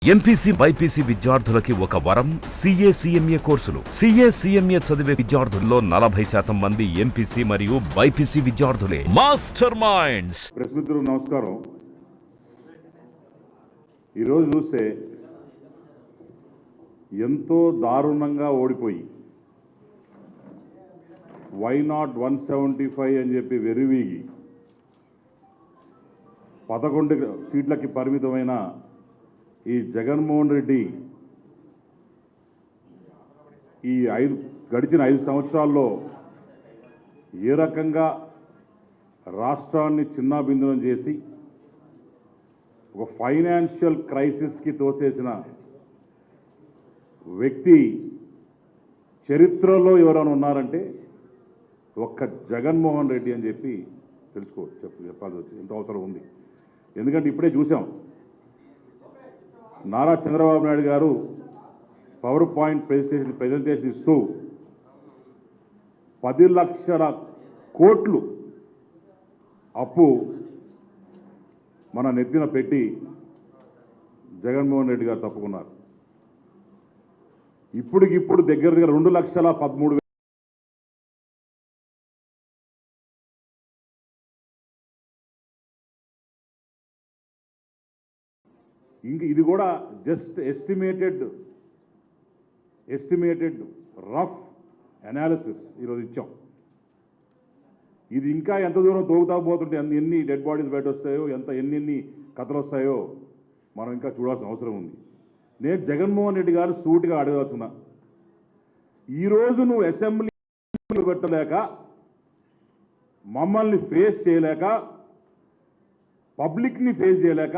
MPC BiPC విద్యార్థులకి ఒక వరం CA కోర్సులు. CA చదివే విద్యార్థుల్లో 40% మంది ఎంపీసీ మరియు బైపీసీ విద్యార్థులే. Master minds. ప్రెస్ మిత్రులకు నమస్కారం. ఈరోజు చూస్తే ఎంతో దారుణంగా ఓడిపోయి వై నాట్ 175 అని చెప్పి వెర్రివీగి 11 సీట్లకి పరిమితమైన ఈ జగన్మోహన్ రెడ్డి ఈ గడిచిన 5 సంవత్సరాల్లో ఏ రకంగా రాష్ట్రాన్ని చిన్నాభిన్నం చేసి ఒక ఫైనాన్షియల్ క్రైసిస్కి తోసేసిన వ్యక్తి చరిత్రలో ఎవరైనా ఉన్నారంటే ఒక్క జగన్మోహన్ రెడ్డి అని చెప్పి చెప్పాల్సి ఎంత అవసరం ఉంది. ఎందుకంటే ఇప్పుడే చూసాం, నారా చంద్రబాబు నాయుడు గారు పవర్ పాయింట్ ప్రెజెంటేషన్ ఇస్తూ 10 లక్షల కోట్లు అప్పు మన నెత్తిన పెట్టి జగన్మోహన్ రెడ్డి గారు తప్పుకున్నారు. ఇప్పటికిప్పుడు దగ్గర 2,13,000 ఇంక ఇది కూడా జస్ట్ ఎస్టిమేటెడ్ రఫ్ అనాలిసిస్ ఈరోజు ఇచ్చాం. ఇది ఇంకా ఎంత దూరం తోగుతా పోతుంటే ఎన్ని డెడ్ బాడీస్ బయట వస్తాయో, ఎన్ని కథలు వస్తాయో మనం ఇంకా చూడాల్సిన అవసరం ఉంది. నేను జగన్మోహన్ రెడ్డి గారు సూటిగా అడగవుతున్నా, ఈరోజు నువ్వు అసెంబ్లీ పెట్టలేక, మమ్మల్ని ఫేస్ చేయలేక, పబ్లిక్ని ఫేస్ చేయలేక,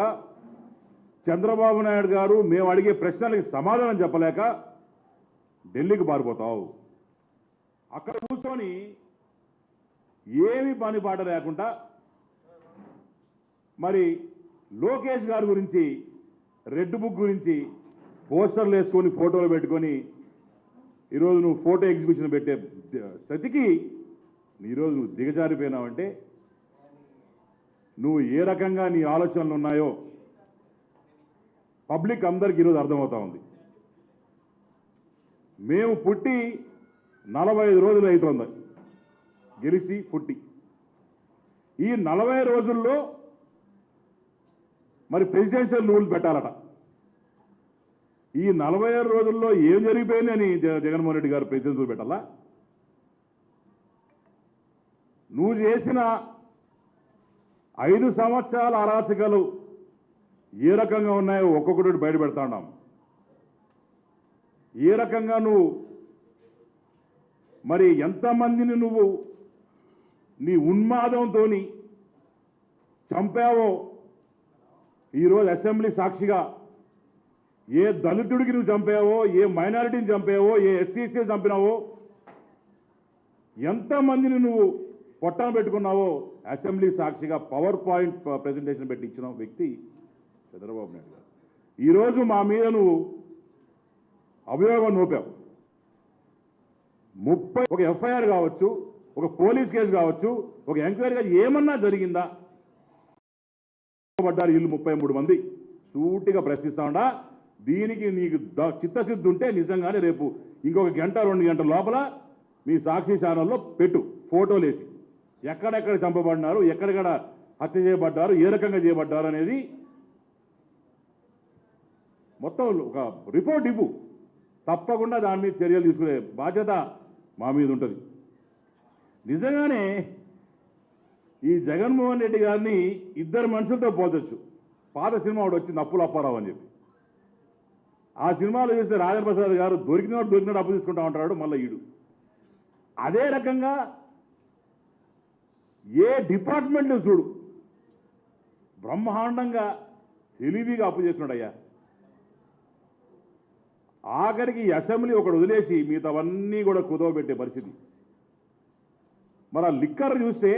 చంద్రబాబు నాయుడు గారు మేము అడిగే ప్రశ్నలకి సమాధానం చెప్పలేక ఢిల్లీకి పారిపోతావు. అక్కడ కూర్చొని ఏమి పని పాట లేకుండా మరి లోకేష్ గారి గురించి, రెడ్ బుక్ గురించి పోస్టర్లు వేసుకొని ఫోటోలు పెట్టుకొని ఈరోజు నువ్వు ఫోటో ఎగ్జిబిషన్ పెట్టే స్థితికి ఈరోజు నువ్వు దిగజారిపోయినావంటే నువ్వు ఏ రకంగా నీ ఆలోచనలు ఉన్నాయో పబ్లిక్ అందరికీ ఈరోజు అర్థమవుతా ఉంది. మేము పుట్టి 45 రోజులు అవుతుంది, గెలిచి పుట్టి. ఈ 40 రోజుల్లో మరి ప్రెసిడెన్షియల్ రూల్ పెట్టాలట. ఈ 46 రోజుల్లో ఏం జరిగిపోయిందని జగన్మోహన్ రెడ్డి గారు ప్రెసిడెన్షియల్ రూల్ పెట్టాలా? నువ్వు చేసిన 5 సంవత్సరాల అరాచకాలు ఏ రకంగా ఉన్నాయో ఒక్కొక్కటి బయటపెడతా ఉన్నాం. ఏ రకంగా నువ్వు మరి ఎంతమందిని నువ్వు నీ ఉన్మాదంతో చంపావో ఈరోజు అసెంబ్లీ సాక్షిగా ఏ దళితుడికి నువ్వు చంపావో, ఏ మైనారిటీని చంపావో, ఏ ఎస్సీసీ చంపినావో, ఎంతమందిని నువ్వు పొట్టన పెట్టుకున్నావో అసెంబ్లీ సాక్షిగా పవర్ పాయింట్ ప్రెజెంటేషన్ పెట్టి ఇచ్చిన వ్యక్తి చంద్రబాబు నాయుడు గారు. ఈరోజు మా మీద నువ్వు అభియోగం నోపావు. 30 ఒక ఎఫ్ఐఆర్ కావచ్చు, ఒక పోలీస్ కేసు కావచ్చు, ఒక ఎంక్వైరీ ఏమన్నా జరిగిందా? పడ్డారు వీళ్ళు 33 మంది. సూటిగా ప్రశ్నిస్తా ఉండా. దీనికి నీకు చిత్తశుద్ధి ఉంటే నిజంగానే రేపు ఇంకొక 1-2 గంటల లోపల మీ సాక్షి ఛానల్లో పెట్టు ఫోటోలు వేసి, ఎక్కడెక్కడ చంపబడినారు, ఎక్కడెక్కడ హత్య చేయబడ్డారు, ఏ రకంగా చేయబడ్డారు అనేది మొత్తం ఒక రిపోర్ట్ ఇవ్వు. తప్పకుండా దాని మీద చర్యలు తీసుకునే బాధ్యత మా మీద ఉంటుంది. నిజంగానే ఈ జగన్మోహన్ రెడ్డి గారిని 2 మనుషులతో పోల్చొచ్చు. పాత సినిమా ఒకటి వచ్చింది, అప్పులు అప్పారావు అని చెప్పి. ఆ సినిమాలో చూస్తే రాజేంద్ర ప్రసాద్ గారు దొరికినట్టు అప్పు తీసుకుంటా ఉంటాడు, మళ్ళీ ఈడు. అదే రకంగా ఏ డిపార్ట్మెంట్లో చూడు బ్రహ్మాండంగా తెలివిగా అప్పు చేస్తున్నాడయ్యా. ఆఖరికి అసెంబ్లీ ఒకటి వదిలేసి మిగతావన్నీ కూడా కుదవబెట్టే పరిస్థితి. మరి ఆ లిక్కర్ చూస్తే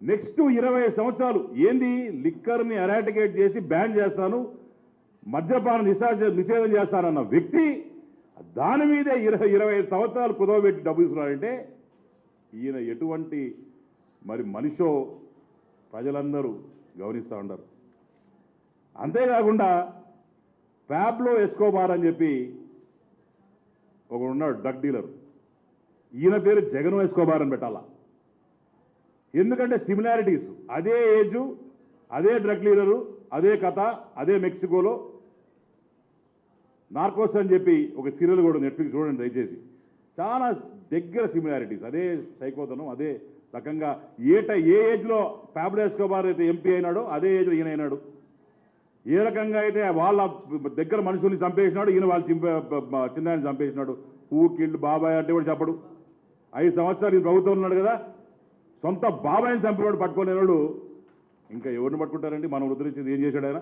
నెక్స్ట్ 20 సంవత్సరాలు ఏంది, లిక్కర్ని ఎరాటికేట్ చేసి బ్యాన్ చేస్తాను, మద్యపాన నిషేధం చేస్తానన్న వ్యక్తి దాని మీదే 25 సంవత్సరాలు కుదవబెట్టి డబ్బు ఇస్తున్నాడంటే ఈయన ఎటువంటి మరి మనిషో ప్రజలందరూ గమనిస్తూ ఉంటారు. అంతేకాకుండా ఫ్యాబ్లో ఎస్కోబార్ అని చెప్పి ఒకడు ఉన్నాడు డ్రగ్ డీలర్. ఈయన పేరు జగన్ ఎస్కోబార్ అని పెట్టాలా. ఎందుకంటే సిమిలారిటీస్, అదే ఏజు, అదే డ్రగ్ డీలరు, అదే కథ, అదే మెక్సికోలో నార్కోస్ అని చెప్పి ఒక సీరియల్ కూడా నెట్ఫ్లిక్స్ చూడండి దయచేసి. చాలా దగ్గర సిమిలారిటీస్, అదే సైకోతనం, అదే రకంగా ఏ ఏజ్లో ప్యాబ్లో ఎస్కోబార్ అయితే ఎంపీ అయినాడో అదే ఏజ్లో ఈయన అయినాడు. ఏ రకంగా అయితే వాళ్ళ దగ్గర మనుషుల్ని చంపేసినాడు, ఈయన వాళ్ళు చిన్నాయని చంపేసినాడు. కిల్డ్ బాబాయ్ అంటే కూడా చెప్పడు. 5 సంవత్సరాలు ఈ ప్రభుత్వం ఉన్నాడు కదా, సొంత బాబాయిని చంపినవాడు పట్టుకోలేనాడు. ఇంకా ఎవరిని పట్టుకుంటారండి? మనం ఉద్ధరించింది ఏం చేశాడు ఆయన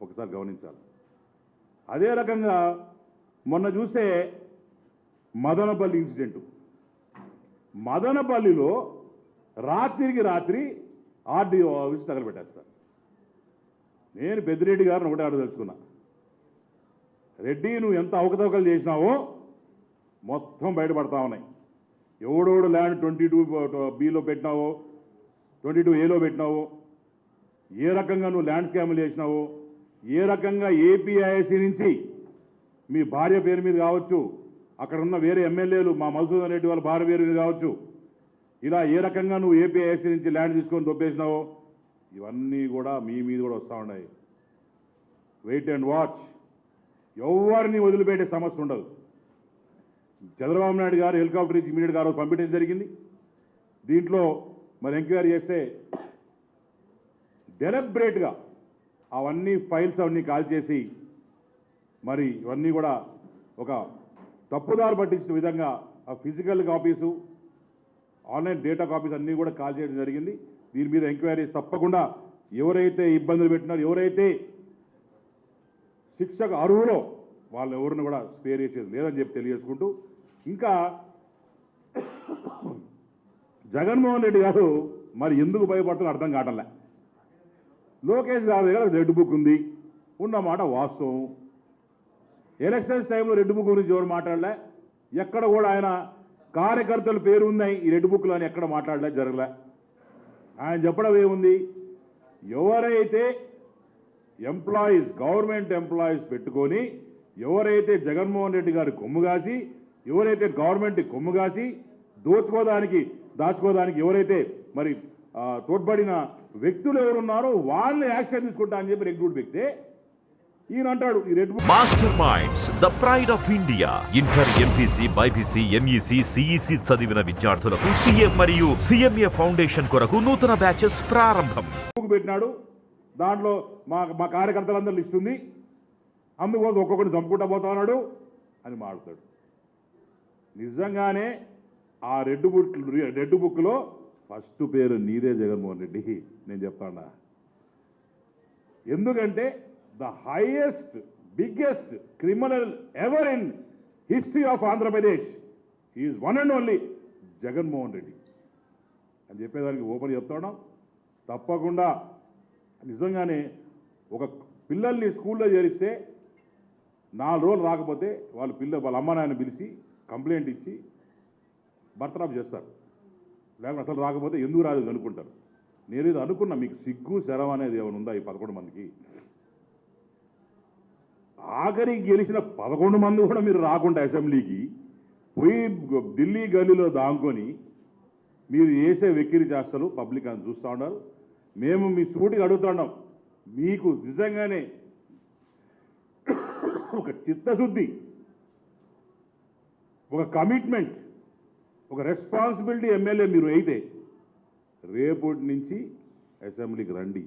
ఒకసారి గమనించాలి. అదే రకంగా మొన్న చూస్తే మదనపల్లి ఇన్సిడెంటు. మదనపల్లిలో రాత్రికి రాత్రి ఆర్డీఓ ఆఫీస్ తగలబెట్టేస్తారు. నేను పెద్దిరెడ్డి గారిని ఒకటే తెలుసుకున్నా, రెడ్డి నువ్వు ఎంత అవకతవకలు చేసినావో మొత్తం బయటపడతా ఉన్నాయి. ఎవడోడు ల్యాండ్ 22B పెట్టినావో, 22A పెట్టినావో, ఏ రకంగా నువ్వు ల్యాండ్ స్కామ్లు చేసినావో, ఏ రకంగా ఏపీఐసి నుంచి మీ భార్య పేరు మీద కావచ్చు, అక్కడ ఉన్న వేరే ఎమ్మెల్యేలు మా మధుసూదన్ రెడ్డి వాళ్ళ భార్య పేరు మీద కావచ్చు, ఇలా ఏ రకంగా నువ్వు ఏపీఐసి నుంచి ల్యాండ్ తీసుకొని దొబ్బేసినావో ఇవన్నీ కూడా మీ మీద కూడా వస్తూ ఉన్నాయి. Wait and watch. ఎవరిని వదిలిపెట్టే సమస్య ఉండదు. చంద్రబాబు నాయుడు గారు హెలికాప్టర్ నుంచి ఇమీడియట్ గారు పంపించడం జరిగింది. దీంట్లో మరి ఎంక్వైరీ చేస్తే డెలిబరేట్గా అవన్నీ ఫైల్స్ అవన్నీ కాల్ చేసి మరి ఇవన్నీ కూడా ఒక తప్పుదారు పట్టించిన విధంగా ఆ physical copies, online data copies అన్నీ కూడా కాల్ చేయడం జరిగింది. దీని మీద ఎంక్వైరీ తప్పకుండా ఎవరైతే ఇబ్బందులు పెట్టినారో, ఎవరైతే శిక్షకు అర్హులో వాళ్ళు ఎవరిని కూడా స్పేర్ చేసేది లేదని చెప్పి తెలియజేసుకుంటూ, ఇంకా జగన్మోహన్ రెడ్డి గారు మరి ఎందుకు భయపడుతున్నా అర్థం కావట్లే. లోకేష్ గారి దగ్గర రెడ్ బుక్ ఉంది, ఉన్నమాట వాస్తవం. ఎలక్షన్స్ టైంలో రెడ్ బుక్ గురించి ఎవరు మాట్లాడలే, ఎక్కడ కూడా ఆయన కార్యకర్తల పేరు ఉన్నాయి ఈ రెడ్ బుక్లో అని ఎక్కడ మాట్లాడలే, జరగలే. ఆయన చెప్పడం ఏముంది, ఎవరైతే ఎంప్లాయీస్, గవర్నమెంట్ ఎంప్లాయీస్ పెట్టుకొని ఎవరైతే జగన్మోహన్ రెడ్డి గారి కొమ్ము కాసి, ఎవరైతే గవర్నమెంట్ కొమ్ము కాసి దాచుకోవడానికి ఎవరైతే మరి తోడ్పడిన వ్యక్తులు ఎవరున్నారో వాళ్ళని యాక్షన్ తీసుకుంటా అని చెప్పి రెడ్ బుక్ పెడితే ఈయన అంటాడు ఈ red book. Master minds, the pride of India. Inter, MPC, BiPC, MEC, CEC చదివిన విద్యార్థులకు సిఏ మరియు సిఎంఏ ఫౌండేషన్ కొరకు నూతన బ్యాచెస్ ప్రారంభం. బుక్ పెట్టినాడు, దాంట్లో మా కార్యకర్తలందరూ లిస్ట్ ఉంది, అందుకోసం ఒక్కొక్కటి చంపుకుంటా పోతా ఉన్నాడు అని మాట్లాడతాడు. నిజంగానే ఆ రెడ్ బుక్లో ఫస్ట్ పేరు నీదే జగన్మోహన్ రెడ్డి. నేను చెప్తాడా, ఎందుకంటే the highest biggest criminal ever in history of Andhra Pradesh is one and only Jaganmohan Reddy అని చెప్పేదానికి ఓపెన్ చెప్తాడు. తప్పకుండా నిజంగానే ఒక పిల్లల్ని స్కూల్లో చేరిస్తే 4 రోజులు రాకపోతే వాళ్ళ అమ్మ నాయన పిలిచి కంప్లైంట్ ఇచ్చి బర్తరఫ్ చేస్తారు. లేకపోతే అసలు రాకపోతే ఎందుకు రాదు అనుకుంటారు. నేను ఇది అనుకున్నా, మీకు సిగ్గు శరం అనేది ఏమైనా ఉందా ఈ 11 మందికి? ఆఖరికి గెలిచిన 11 మంది కూడా మీరు రాకుండా అసెంబ్లీకి పోయి ఢిల్లీ గల్లీలో దాంకొని మీరు వేసే వెక్కిరి చేస్తారు, పబ్లిక్ అని చూస్తూ ఉన్నారు. మేము మీ సూటికి అడుగుతున్నాం, మీకు నిజంగానే ఒక చిత్తశుద్ధి, ఒక కమిట్మెంట్, ఒక రెస్పాన్సిబిలిటీ ఎమ్మెల్యే మీరు అయితే రేపటి నుంచి అసెంబ్లీకి రండి,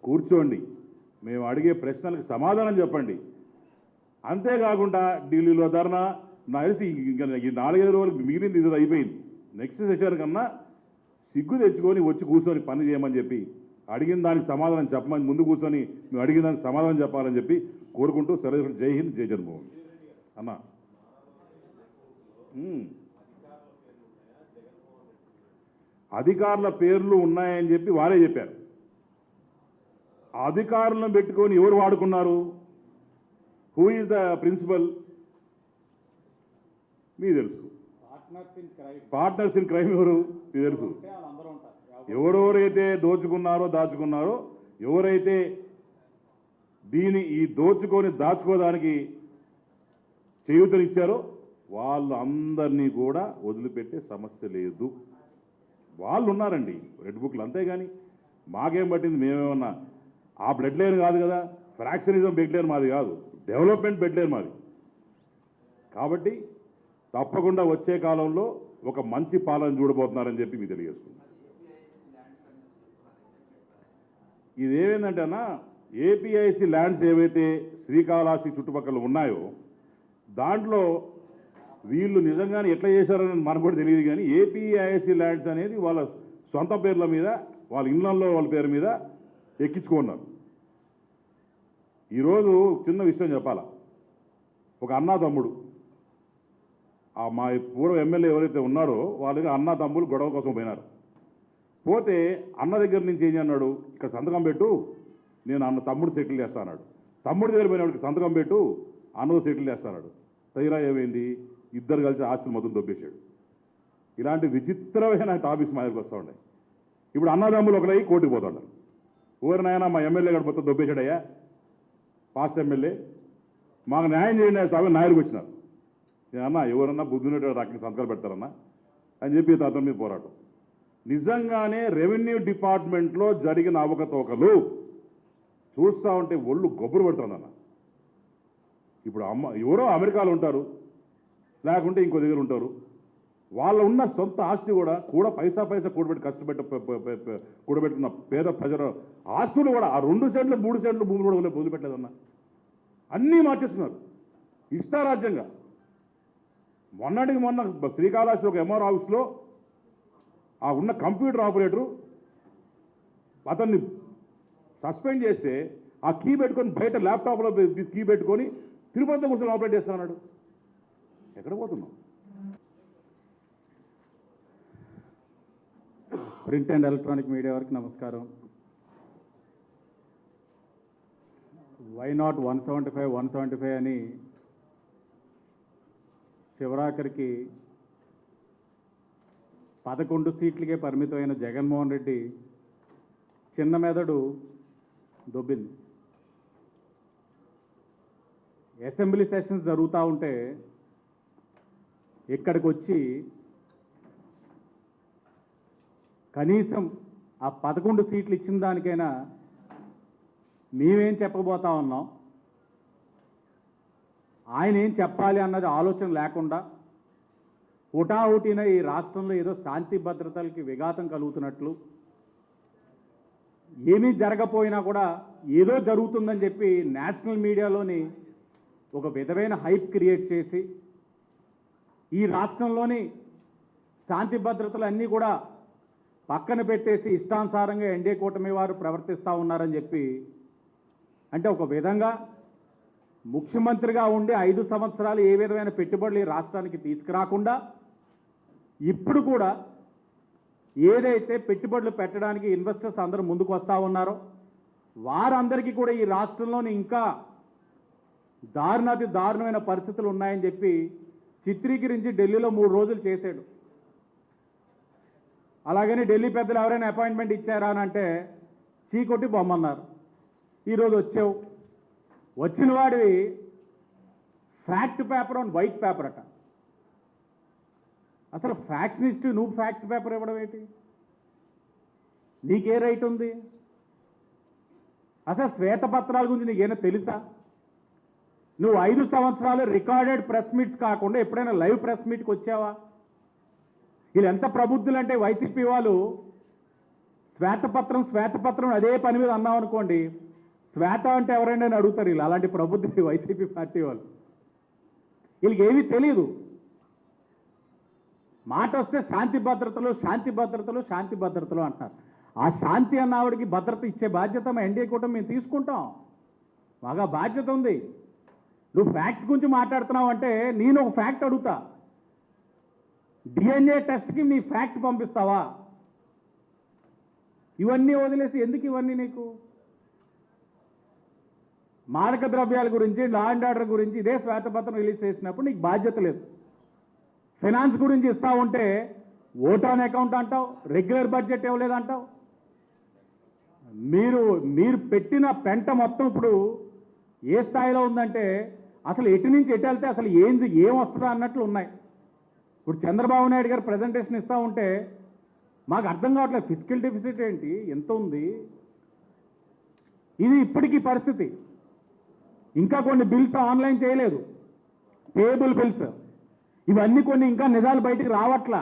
కూర్చోండి, మేము అడిగే ప్రశ్నలకు సమాధానం చెప్పండి. అంతేకాకుండా ఢిల్లీలో ధర్నా నాకు తెలిసి ఇంకా 4-5 రోజులకు మిగిలింది ఇది అయిపోయింది. నెక్స్ట్ సెషన్ కన్నా సిగ్గు తెచ్చుకొని వచ్చి కూర్చొని పని చేయమని చెప్పి, అడిగిన దానికి సమాధానం చెప్పమని ముందు కూర్చొని మేము అడిగిన దానికి సమాధానం చెప్పాలని చెప్పి కోరుకుంటూ సెలవు. జై హింద్, జై జగన్మోహన్ అన్న. అధికారుల పేర్లు ఉన్నాయని చెప్పి వారే చెప్పారు. అధికారులను పెట్టుకొని ఎవరు వాడుకున్నారు? Who is the principal? మీకు తెలుసు. పార్ట్నర్స్ ఇన్ క్రైమ్ ఎవరు మీకు తెలుసు. ఎవరెవరైతే దాచుకున్నారో, ఎవరైతే ఈ దోచుకొని దాచుకోవడానికి చేయూతనిచ్చారో వాళ్ళు అందరినీ కూడా వదిలిపెట్టే సమస్య లేదు. వాళ్ళు ఉన్నారండి రెడ్ బుక్లు, అంతేగాని మాకేం పట్టింది, మేమేమన్నా ఆ బ్లడ్ లైన్ కాదు కదా, ఫ్రాక్షనిజం బ్లడ్ లైన్ మాది కాదు, డెవలప్మెంట్ బ్లడ్ లైన్ మాది. కాబట్టి తప్పకుండా వచ్చే కాలంలో ఒక మంచి పాలన చూడబోతున్నారని చెప్పి మీకు తెలియజేస్తుంది. ఇదేమైందంటే అన్న, ఏపీఐసి ల్యాండ్స్ ఏవైతే శ్రీకాళహస్తి చుట్టుపక్కల ఉన్నాయో దాంట్లో వీళ్ళు నిజంగానే ఎట్లా చేశారని మనకు కూడా తెలియదు. కానీ ఏపీఐసి ల్యాండ్స్ అనేది వాళ్ళ సొంత పేర్ల మీద, వాళ్ళ ఇళ్లలో వాళ్ళ పేరు మీద ఎక్కించుకున్నారు. ఈరోజు చిన్న విషయం చెప్పాలా, ఒక అన్నా తమ్ముడు, మా పూర్వ ఎమ్మెల్యే ఎవరైతే ఉన్నారో వాళ్ళకి అన్నా తమ్ముడు గొడవ కోసం పోయినారు. పోతే అన్న దగ్గర నుంచి ఏం అన్నాడు, ఇక్కడ సంతకం పెట్టు, నేను అన్న తమ్ముడు సెటిల్ చేస్తా అన్నాడు. తమ్ముడు దగ్గర పోయినాడు, సంతకం పెట్టు, అన్నతో సెటిల్ చేస్తాడు. తీరా ఏమైంది, ఇద్దరు కలిసి ఆస్తులు మొత్తం దొబ్బేశాడు. ఇలాంటి విచిత్రమైన టాపిక్స్ మా దగ్గరికి వస్తూ ఉన్నాయి. ఇప్పుడు అన్నదమ్ములు ఒకరై కోర్టుకు పోతాడు. ఎవరినైనా మా ఎమ్మెల్యే గారు మొత్తం దొబ్బేశాడయ్యా, పాస్ట్ ఎమ్మెల్యే, మాకు న్యాయం చేయండి సభ నాయకుడికి వచ్చినారు. అన్న ఎవరన్నా బుద్ధినట్టు రాకి సంతకాలు పెడతారన్నా అని చెప్పి అతని మీద పోరాటం. నిజంగానే రెవెన్యూ డిపార్ట్మెంట్లో జరిగిన అవకతవకలు చూస్తూ ఉంటే ఒళ్ళు గొబ్బరు పడుతుందన్న. ఇప్పుడు ఎవరో అమెరికాలో ఉంటారు, లేకుంటే ఇంకో దగ్గర ఉంటారు, వాళ్ళ ఉన్న సొంత ఆస్తి కూడా పైసా కూడబెట్టి కూడబెట్టుకున్న పేద ప్రజల ఆస్తులు కూడా, ఆ 2 సెంట్లు 3 సెంట్లు భూములు కూడా వదిలిపెట్టలేదన్న. అన్నీ మార్చేస్తున్నారు ఇష్టారాజ్యంగా. మొన్నటికి మొన్న శ్రీకాళహస్తి ఒక ఎంఆర్ ఆఫీస్లో ఆ ఉన్న కంప్యూటర్ ఆపరేటరు అతన్ని సస్పెండ్ చేస్తే ఆ కీ పెట్టుకొని బయట ల్యాప్టాప్లో కీ పెట్టుకొని తిరుపతిలో కూర్చొని ఆపరేట్ చేస్తున్నాడు. ఎక్కడ పోతున్నాం? ప్రింట్ అండ్ ఎలక్ట్రానిక్ మీడియా వారికి నమస్కారం. వై నాట్ 175 అని చివరాఖరికి 11 సీట్లకే పరిమితమైన జగన్మోహన్ రెడ్డి చిన్న మెదడు దొబ్బింది. అసెంబ్లీ సెషన్స్ జరుగుతూ ఉంటే ఇక్కడికి వచ్చి కనీసం ఆ 11 సీట్లు ఇచ్చిన దానికైనా మేమేం చెప్పబోతా ఉన్నాం, ఆయన ఏం చెప్పాలి అన్నది ఆలోచన లేకుండా హుటాహుటిన ఈ రాష్ట్రంలో ఏదో శాంతి భద్రతలకి విఘాతం కలుగుతున్నట్లు, ఏమీ జరగపోయినా కూడా ఏదో జరుగుతుందని చెప్పి నేషనల్ మీడియాలోని ఒక విధమైన హైప్ క్రియేట్ చేసి ఈ రాష్ట్రంలోని శాంతి భద్రతలు అన్నీ కూడా పక్కన పెట్టేసి ఇష్టానుసారంగా ఎన్డీఏ కూటమి వారు ప్రవర్తిస్తూ ఉన్నారని చెప్పి, అంటే ఒక విధంగా ముఖ్యమంత్రిగా ఉండి 5 సంవత్సరాలు ఏ విధమైన పెట్టుబడులు ఈ రాష్ట్రానికి తీసుకురాకుండా ఇప్పుడు కూడా ఏదైతే పెట్టుబడులు పెట్టడానికి ఇన్వెస్టర్స్ అందరూ ముందుకు వస్తూ ఉన్నారో వారందరికీ కూడా ఈ రాష్ట్రంలోని ఇంకా దారుణమైన పరిస్థితులు ఉన్నాయని చెప్పి చిత్రీకరించి ఢిల్లీలో 3 రోజులు చేశాడు. అలాగని ఢిల్లీ పెద్దలు ఎవరైనా అపాయింట్మెంట్ ఇచ్చారా అని అంటే చీకొట్టి బొమ్మన్నారు. ఈరోజు వచ్చావు, వచ్చిన వాడివి fact paper on white paper అట. అసలు ఫ్యాక్షనిస్ట్ నువ్వు ఫ్యాక్ట్ పేపర్ ఇవ్వడం ఏంటి? నీకే రైట్ ఉంది? అసలు శ్వేతపత్రాల గురించి నీకేమైనా తెలుసా? నువ్వు 5 సంవత్సరాలు రికార్డెడ్ ప్రెస్ మీట్స్ కాకుండా ఎప్పుడైనా లైవ్ ప్రెస్ మీట్కి వచ్చావా? వీళ్ళు ఎంత ప్రబుద్ధులంటే వైసీపీ వాళ్ళు శ్వేతపత్రం అదే పని మీద అన్నాం అనుకోండి, శ్వేత అంటే ఎవరైనా అని అడుగుతారు. వీళ్ళు అలాంటి ప్రబుద్ధి వైసీపీ పార్టీ వాళ్ళు. వీళ్ళకి ఏమీ తెలియదు. మాట వస్తే శాంతి భద్రతలు అంటారు. ఆ శాంతి అన్నవాడికి భద్రత ఇచ్చే బాధ్యత మా ఎన్డీఏ కూటమి మేము తీసుకుంటాం. బాగా బాధ్యత ఉంది. నువ్వు ఫ్యాక్ట్స్ గురించి మాట్లాడుతున్నావు అంటే నేను ఒక ఫ్యాక్ట్ అడుగుతా, డిఎన్ఏ టెస్ట్కి నీ ఫ్యాక్ట్ పంపిస్తావా? ఇవన్నీ వదిలేసి ఎందుకు ఇవన్నీ నీకు? మాదక ద్రవ్యాల గురించి, లా అండ్ ఆర్డర్ గురించి ఇదే శ్వేతపత్రం రిలీజ్ చేసినప్పుడు నీకు బాధ్యత లేదు. ఫైనాన్స్ గురించి ఇస్తా ఉంటే ఓట్ ఆన్ అకౌంట్ అంటావు, రెగ్యులర్ బడ్జెట్ ఇవ్వలేదంటావు. మీరు పెట్టిన పెంట మొత్తం ఇప్పుడు ఏ స్థాయిలో ఉందంటే అసలు ఎటు నుంచి ఎటు వెళ్తే అసలు ఏం వస్తుందా అన్నట్లు ఉన్నాయి. ఇప్పుడు చంద్రబాబు నాయుడు గారు ప్రజెంటేషన్ ఇస్తూ ఉంటే మాకు అర్థం కావట్లేదు, ఫిజికల్ డెఫిసిట్ ఏంటి, ఎంత ఉంది, ఇది ఇప్పటికీ పరిస్థితి. ఇంకా కొన్ని బిల్స్ ఆన్లైన్ చేయలేదు, పేబుల్ బిల్స్, ఇవన్నీ కొన్ని ఇంకా నిజాలు బయటికి రావట్లా.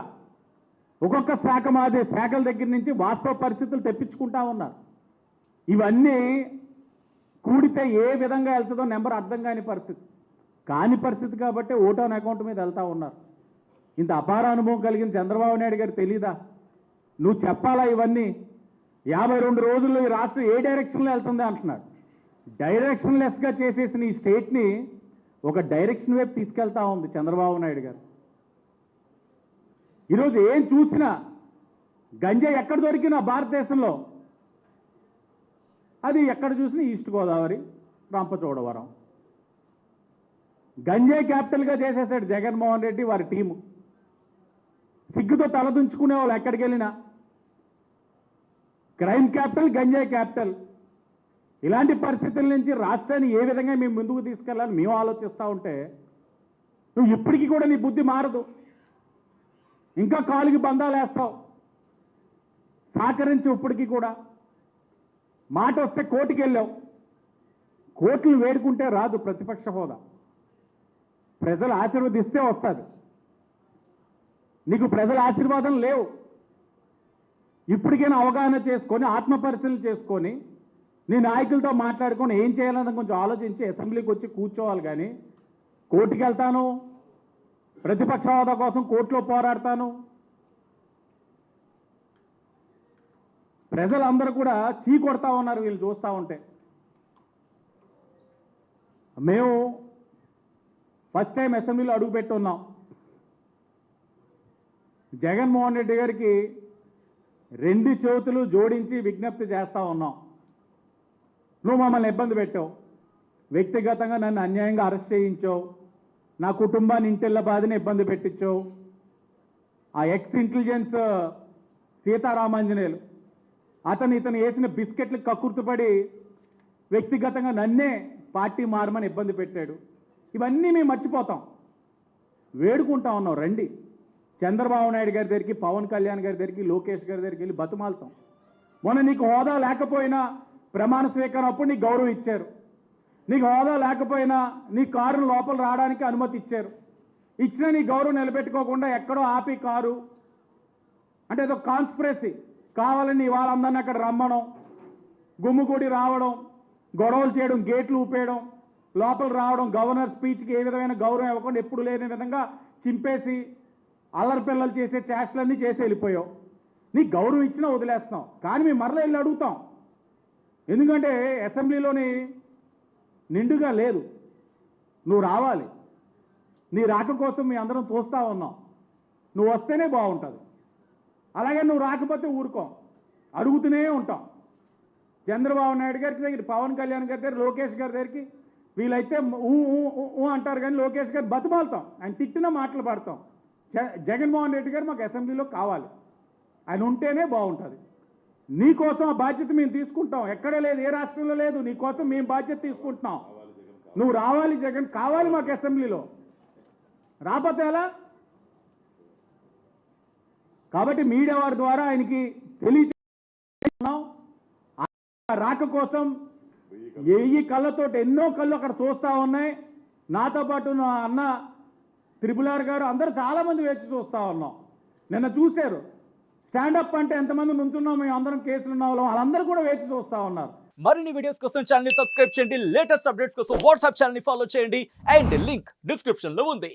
ఒక్కొక్క శాఖ మాదే శాఖల దగ్గర నుంచి వాస్తవ పరిస్థితులు తెప్పించుకుంటా ఉన్నారు. ఇవన్నీ కూడితే ఏ విధంగా వెళ్తుందో నెంబర్ అర్థం కాని పరిస్థితి కాబట్టి ఓట్ ఆన్ అకౌంట్ మీద వెళ్తా ఉన్నారు. ఇంత అపార అనుభవం కలిగిన చంద్రబాబు నాయుడు గారు తెలీదా? నువ్వు చెప్పాలా ఇవన్నీ? 52 రోజుల్లో ఈ రాష్ట్రం ఏ డైరెక్షన్లో వెళ్తుంది అంటున్నాడు. డైరెక్షన్ లెస్గా చేసేసిన ఈ స్టేట్ని ఒక డైరెక్షన్ వైపు తీసుకెళ్తా ఉంది చంద్రబాబు నాయుడు గారు. ఈరోజు ఏం చూసినా గంజాయి ఎక్కడ దొరికినా భారతదేశంలో అది ఎక్కడ చూసినా ఈస్ట్ గోదావరి, రంపచోడవరం. గంజాయి క్యాపిటల్గా చేసేసాడు జగన్మోహన్ రెడ్డి వారి టీము. సిగ్గుతో తలదించుకునే వాళ్ళు ఎక్కడికి వెళ్ళినా క్రైమ్ క్యాపిటల్, గంజాయి క్యాపిటల్. ఇలాంటి పరిస్థితుల నుంచి రాష్ట్రాన్ని ఏ విధంగా మేము ముందుకు తీసుకెళ్ళాలని మేము ఆలోచిస్తూ ఉంటే నువ్వు ఇప్పటికీ కూడా నీ బుద్ధి మారదు, ఇంకా కాలుకి బంధాలు వేస్తావు. సహకరించి ఇప్పటికీ కూడా మాట వస్తే కోర్టుకి వెళ్ళావు. కోర్టులు వేడుకుంటే రాదు ప్రతిపక్ష హోదా, ప్రజలు ఆశీర్వదిస్తే వస్తుంది. నీకు ప్రజల ఆశీర్వాదం లేవు. ఇప్పటికైనా అవగాహన చేసుకొని ఆత్మపరిశీలన చేసుకొని నీ నాయకులతో మాట్లాడుకొని ఏం చేయాలని కొంచెం ఆలోచించి అసెంబ్లీకి వచ్చి కూర్చోవాలి. కానీ కోర్టుకి వెళ్తాను, ప్రతిపక్ష హోదా కోసం కోర్టులో పోరాడతాను. ప్రజలందరూ కూడా చీ కొడతా ఉన్నారు వీళ్ళు చూస్తూ ఉంటే. మేము ఫస్ట్ టైం అసెంబ్లీలో అడుగుపెట్టి ఉన్నాం. జగన్మోహన్ రెడ్డి గారికి 2 చేతులు జోడించి విజ్ఞప్తి చేస్తూ ఉన్నాం. నువ్వు మమ్మల్ని ఇబ్బంది పెట్టావు, వ్యక్తిగతంగా నన్ను అన్యాయంగా అరెస్ట్ చేయించావు, నా కుటుంబాన్ని ఇంటిళ్ళ బాధని ఇబ్బంది పెట్టించావు. ఆ ఎక్స్ ఇంటెలిజెన్స్ సీతారామాంజనేయులు ఇతను వేసిన బిస్కెట్లు కక్కుర్తుపడి వ్యక్తిగతంగా నన్నే పార్టీ మారమని ఇబ్బంది పెట్టాడు. ఇవన్నీ మేము మర్చిపోతాం, వేడుకుంటా ఉన్నాం. రండి చంద్రబాబు నాయుడు గారి దగ్గరికి, పవన్ కళ్యాణ్ గారి దగ్గరికి, లోకేష్ గారి దగ్గరికి వెళ్ళి బతిమాలుతాం. మొన్న నీకు హోదా లేకపోయినా ప్రమాణ స్వీకారం అప్పుడు నీకు గౌరవం ఇచ్చారు. నీకు హోదా లేకపోయినా నీ కారు లోపల రావడానికి అనుమతి ఇచ్చారు. ఇచ్చినా నీ గౌరవం నిలబెట్టుకోకుండా ఎక్కడో ఆపి కారు అంటే ఏదో కాన్స్పిరసీ కావాలని వాళ్ళందరినీ అక్కడ రమ్మడం, గుమ్ముగూడి రావడం, గొడవలు చేయడం, గేట్లు ఊపేయడం, లోపల రావడం, గవర్నర్ స్పీచ్కి ఏ విధమైన గౌరవం ఇవ్వకుండా ఎప్పుడు లేని విధంగా చింపేసి అల్లరి పిల్లలు చేసే చేష్టలన్నీ చేసి వెళ్ళిపోయావు. నీకు గౌరవం ఇచ్చినా వదిలేస్తున్నాం. కానీ మేము మరలా వెళ్ళి అడుగుతాం, ఎందుకంటే అసెంబ్లీలోని నిండుగా లేదు. నువ్వు రావాలి, నీ రాక కోసం మీ అందరం చూస్తూ ఉన్నాం. నువ్వు వస్తేనే బాగుంటుంది. అలాగే నువ్వు రాకపోతే ఊరుకోం, అడుగుతూనే ఉంటాం. చంద్రబాబు నాయుడు గారికి దగ్గర, పవన్ కళ్యాణ్ గారి దగ్గర, లోకేష్ గారి దగ్గరికి వీళ్ళైతే ఊ అంటారు కానీ లోకేష్ గారు బతిమాలుతాం, ఆయన తిట్టిన మాటలు పడతాం. జగన్మోహన్ రెడ్డి గారు మాకు అసెంబ్లీలో కావాలి, ఆయన ఉంటేనే బాగుంటుంది. నీకోసం ఆ బాధ్యత మేము తీసుకుంటాం. ఎక్కడ లేదు, ఏ రాష్ట్రంలో లేదు. నీకోసం మేము బాధ్యత తీసుకుంటున్నాం. నువ్వు రావాలి, జగన్ కావాలి మాకు అసెంబ్లీలో. రాకపోతే ఎలా? కాబట్టి మీడియా వారి ద్వారా ఆయనకి తెలియజేస్తున్నాం. రాక కోసం 1000 కళ్ళతో ఎన్నో కళ్ళు అక్కడ చూస్తూ ఉన్నాయి. నాతో పాటు నా అన్న త్రిపులార్ గారు అందరూ చాలామంది వేచి చూస్తూ ఉన్నాం. నిన్న చూశారు, స్టాండప్ అంటే ఎంతమంది నుంచున్నాం మేము అందరం, కేసులు ఉన్న వాళ్ళందరూ కూడా వేచి చూస్తూ ఉన్నారు. మరిన్ని వీడియోస్ కోసం ఛానల్ ని సబ్స్క్రైబ్ చేయండి, లేటెస్ట్ అప్డేట్స్ కోసం వాట్సాప్ ఛానల్ ని ఫాలో చేయండి, అండ్ లింక్ డిస్క్రిప్షన్ లో ఉంది.